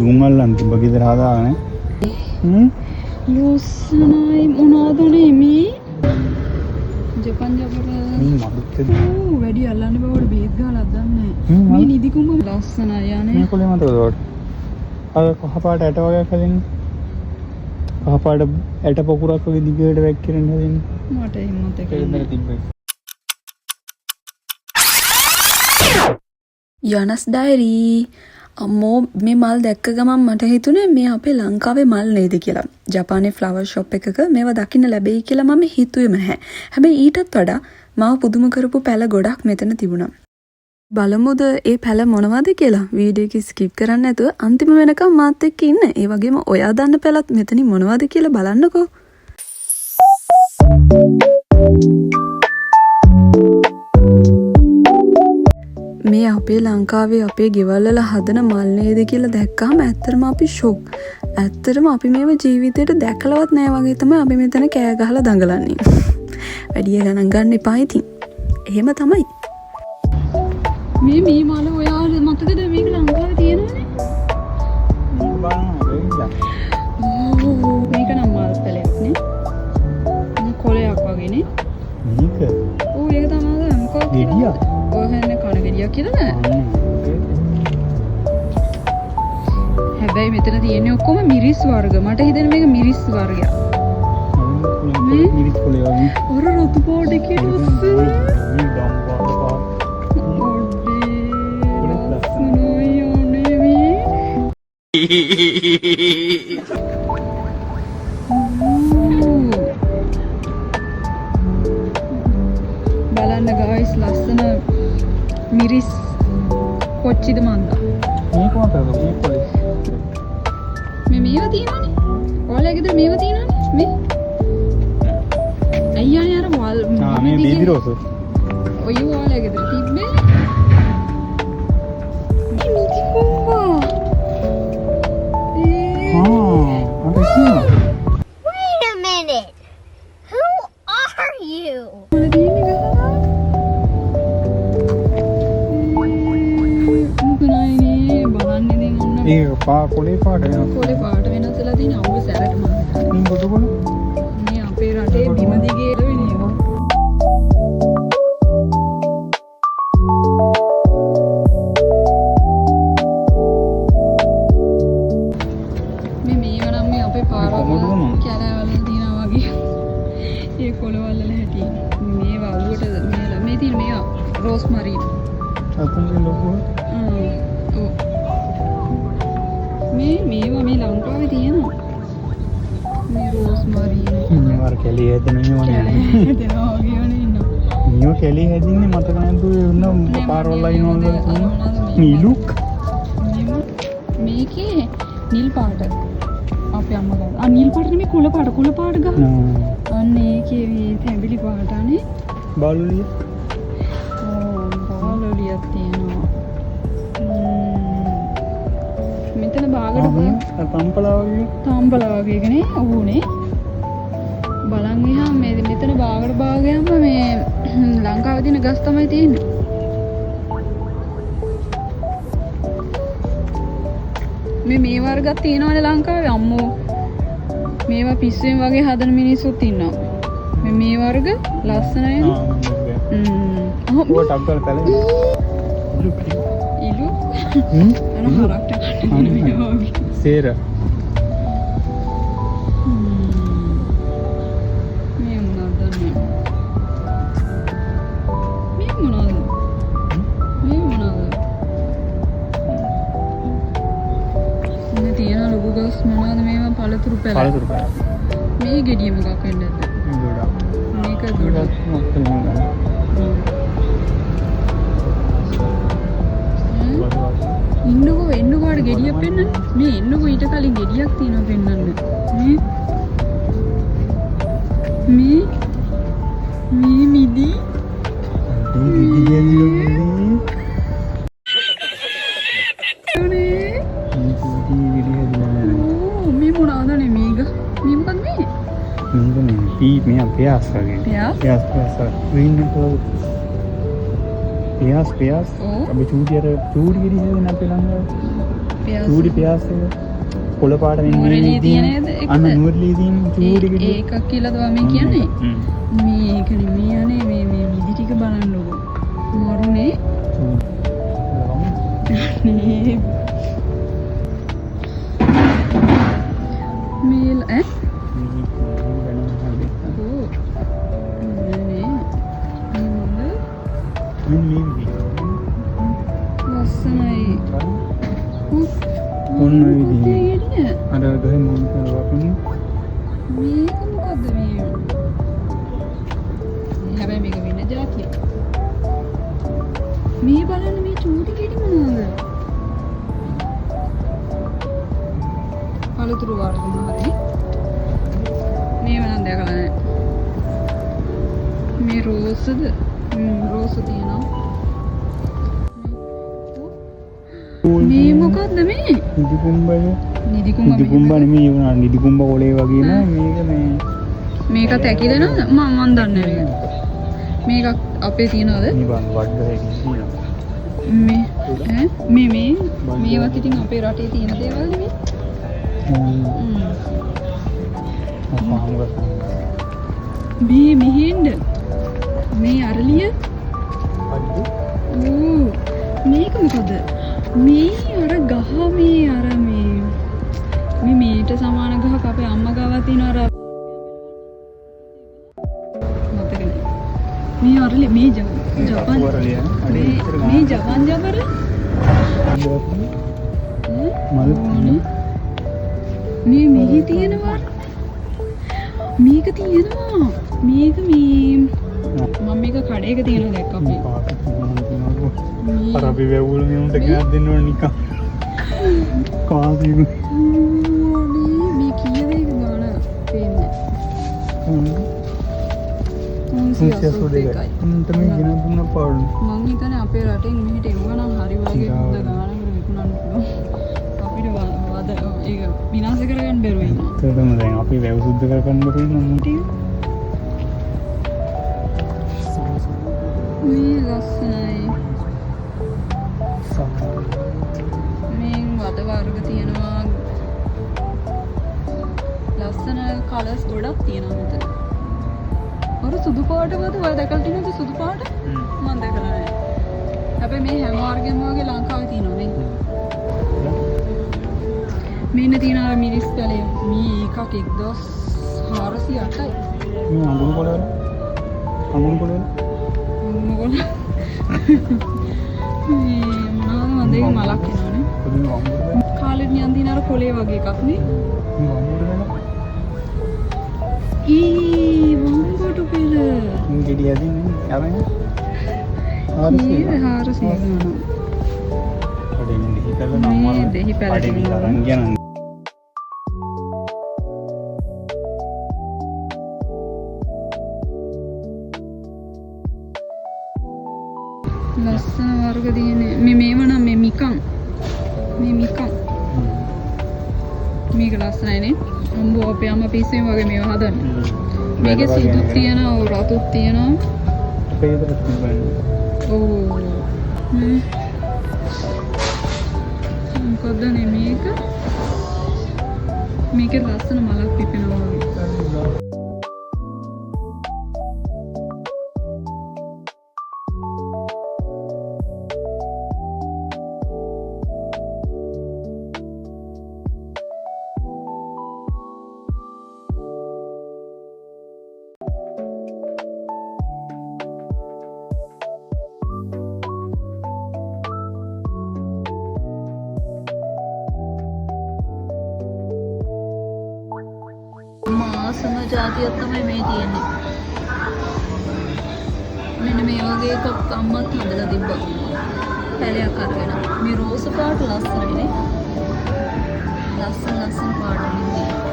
දුංගල්ලන් තිබ්බ ගෙදර හදාගෙන. ලස්සනයි මොනවදනේ මේ ජපන් ජපර වැඩි අල්ලන්න බවට බේත් ගහලා දන්නේ මේ නිදිකුඹ ලස්සනයි යන්නේ මේ කොලේ මතකද ඔයාලට අර කහපාට ඇට වගේ හැදෙන්නේ කහපාට ඇට පොකුරක් වගේ දිගට වැක්කිරෙන්න හැදෙන්නේ මට එහෙම මතකයි යනස් ඩයරි අම්මෝ මේ මල් දැක්ක ගමන් මට හිතුනේ මේ අපේ ලංකාවේ මල් නේද කියලා. ජපානයේ ෆ්ලවර් ෂොප් එකක මේවා දකින්න ලැබෙයි කියලා මම හිතුවේම නැහැ. හැබැයි ඊටත් වඩා මාව පුදුම කරපු පැල ගොඩක් මෙතන තිබුණා. බලමුද ඒ පැල මොනවද කියලා. වීඩියෝ එක ස්කිප් කරන්න නැතුව අන්තිම වෙනකම් මාත් එක්ක ඉන්න. ඒ වගේම ඔයා දන්න පැලත් මෙතනින් මොනවද කියලා බලන්නකෝ. මේ අපේ ලංකාවේ අපේ ගෙවල් වල හදන මල් නේද කියලා දැක්කම ඇත්තටම අපි ෂොක්. ඇත්තටම අපි මේව ජීවිතේට දැකලවත් නැහැ වගේ තමයි අපි මෙතන කෑ ගහලා දඟලන්නේ. වැඩි ගණන් ගන්න එපා ඉතින්. එහෙම තමයි. මේ මල ඔයාලා මතකද මේක ලංකාවේ තියෙනවනේ? මේක නම් මල් පැලයක් නේ. මේ කොලයක් වගේනේ. මේක. ඕ ඒක තමයි මොකක්ද? ගෙඩියක්. ඔහෙන්නේ කන ගෙඩියක් කියලා නෑ. හැබැයි මෙතන තියෙන්නේ ඔක්කොම මිරිස් වර්ග. මට හිතෙන්නේ මේක මිරිස් වර්ගයක්. මිරිස් කොලේ වගේ. ඔර රතු පොඩ කිඩොස්. බලන්න ගායිස් ලස්සන මිරිස් කොච්චිද මන්දා මේක මතකද මේ කොලේ මේවා තියෙනවනේ ඔයාලා ගෙදර මේවා තියෙනවනේ මේ අයියානේ අර වල් මේ බේබි රෝස් ඔය ඔයාලා ගෙදර තිබ්බේ මේ මිටි කුම්බා අර ඉන්නවා Wait a minute. Who are you? ඒ කොලේ පාට වෙනවා. කොලේ පාට වෙනස් වෙලා තියෙන අවුව සැරට මම හිතන්නේ. මේ පොත කොල මේ අපේ රටේ බිම දිගේ වෙන්නේ. මේවා නම් මේ අපේ පාරවල් කැලෑවල තියෙනවා වගේ. ඒ කොළවල් වල හැටි. මේවා අවුවට මේ තියෙන මේවා රෝස්මරි. අතන ලොකු. මේවා මේ ලංකාවේ තියෙනවා. මේ රෝස්මරි. මේවා කැලේ හැදෙනවා හැදෙනවා වගේවනේ ඉන්නවා. නියෝ කැලේ හැදින්නේ මතක නැද්ද වෙන පාරවල් අයිනවල නිලුක්. මේකේ නිල් පාට. අපේ අම්මා ගාව. නිල් පාට නෙමෙයි කුල පාට ගහ. අන්න ඒකේ මේ තැඹිලි පාට අනේ. බාලුලිය. බාලුලියක් තියෙනවා. මෙතන බාගට තම්පලා වගේ. තම්පලා වගේ කනේ ඕනේ. බලන් ගියාම මෙතන බාගට භාගයක්ම මේ ලංකාවේ තියෙන ගස් තමයි තියෙන්නේ. මේ වර්ගයක් තියෙනවනේ ලංකාවේ අම්මෝ. මේවා පිස්සුවෙන් වගේ හදන මිනිස්සුත් ඉන්නවා. මේ වර්ග ලස්සනයි. ඔය ටක්කල් පැලේ. ඉලු. අන හරක්ට කන්නේ සේර. මේ මොනවද දන්නේ? මේ මොනවද? මේ තියෙන ලොකු ගස් මොනවද මේවා පළතුරු පැල. මේ ගෙඩිය මොකක් වෙන්නද? මේක දොඩක්. එන්නකෝ අර ගෙඩියක් පෙන්නන්න. මේ එන්නකෝ ඊට කලින් ගෙඩියක් තියෙනවා පෙන්නන්න. මේ මිදි. මේ මොනවද මේක? මේ මොකක්ද මේ? මේ පියාස් වගේ. පියාස් green color. පියාස්. අපි චූටි ගෙඩි හැදෙන අපේ ළඟ. චූටි පියාස එක. කොළ පාට මෙන්න මේ නුවරඑළිය තියෙන විදිහේ. නේද එකද? අන්න නුවරඑළිය තියෙන චූටි ගෙඩිය. ඒකක් කියලාද මේ කියන්නේ? මේක නෙමෙයි අනේ මේ විදි ටික බලන්නකො. මරුනේ. මේ මේල් ඈ? ඕ. නේ. මෙන්න මේ විදිහේ. ලස්සනයි. ඔන්න ඔය විදිහේ. අර ගහේ මොන කරවපුණු මේක මොකද්ද මේ? හැබැයි මේක වෙන જાතියක්. මේ බලන්න මේ චූටි කෙටි මොනවද? පළතුරු වර්ග මොනවද? මේව නම් දැකලා නැහැ. මේ රෝසද? රෝස තියෙනවා. මේ මොකද්ද මේ? නිදි කුඹය. නිදි කුඹ නිදි කුඹ නෙමෙයි වුණා නිදි කුඹ කොලේ වගේ නෑ මේක මේ මේකත් ඇකිලෙනවද? මම දන්නේ නැහැ මේක. මේක අපේ තියනවද? මේ බං වඩේ තියෙනවා. මේ මේවත් ඉතින් අපේ රටේ තියෙන දේවල් නෙමෙයි. මේ මෙහෙන්ද මේ අරලිය ඕ මේක මොකද මේ අර ගහ මේ අර මේ මේට සමාන ගහක් අපේ අම්මා ගාව තියෙන අර මතක නෑ මේ අරලිය මේ ජපාන් මේ ජපාන් ජබර මල් මේ මෙහි තියෙනවා මේක තියෙනවා මේක මේ මම මේක කඩේක තියෙනවා දැක්ක අපි අර අපි වැවුල් මේ උන්ට ගෙනත් දෙන්න ඕන නිකන් කාසිනු මේ කීයද ඒක ගාන පේන්නේ 382යි උන්ට මේ ගෙනත් දුන්න පාඩු මං හිතන්නේ අපේ රටෙන් මෙහෙට එවනම් හරි වගේ හොඳ ගානකට විකුණන්න පුළුවන් අපිට වද ඒක විනාශ කරගන්න බැරුව ඉන්නවා ඒකම දැන් අපි වැව් සුද්ධ කරගන්න බැරි නම් මේ ලස්සනයි මේ වද වර්ග තියෙනවා ලස්සන කලර්ස් ගොඩක් තියෙනවා මෙතන අර සුදු පාට වද ඔය දැකලා තියෙනවද සුදු පාට මම දැකලා නැහැ හැබැයි මේ හැම වර්ගෙම වගේ ලංකාවේ තියෙනවා මේ මෙන්න තියෙනවා මිරිස් පැලේ මේ එකක් 1408යි මේ අඟුරු කොළ මොකද මේ මොනවද මන්ද ඒක මලක් එනවනේ කාලෙට නියන් දින අර කොලේ වගේ එකක් නේ වම්බඩු පෙළ මේ ගෙඩි ඇදින්නේ යවන්නේ 400 ගානක් කඩෙන් දෙහි පැල නම් මේ දෙහි පැල තියෙනවා අරන් යනවා ලස්සන වර්ග තියෙන්නේ මේව නම් මේ මිකන් මේක ලස්සනයිනේ අම්බෝ අපේ අම්මා පිස්සෙන් වගේ මේවා හදන්නේ මේකේ සුදුත් තියෙනවා රතුත් තියෙනවා පේදට තිබන්නේ ඕ මොකද නේ මේකේ ලස්සන මලක් පිපෙනවා වගේ මාසම જાතියක් තමයි මේ තියෙන්නේ. මෙන්න මේ වගේ එකක් අම්මත් හදලා තිබ්බා. පැලයක් අරගෙන. මේ රෝස පාට ලස්සනයිනේ. ලස්සන පාට නෙමෙයි.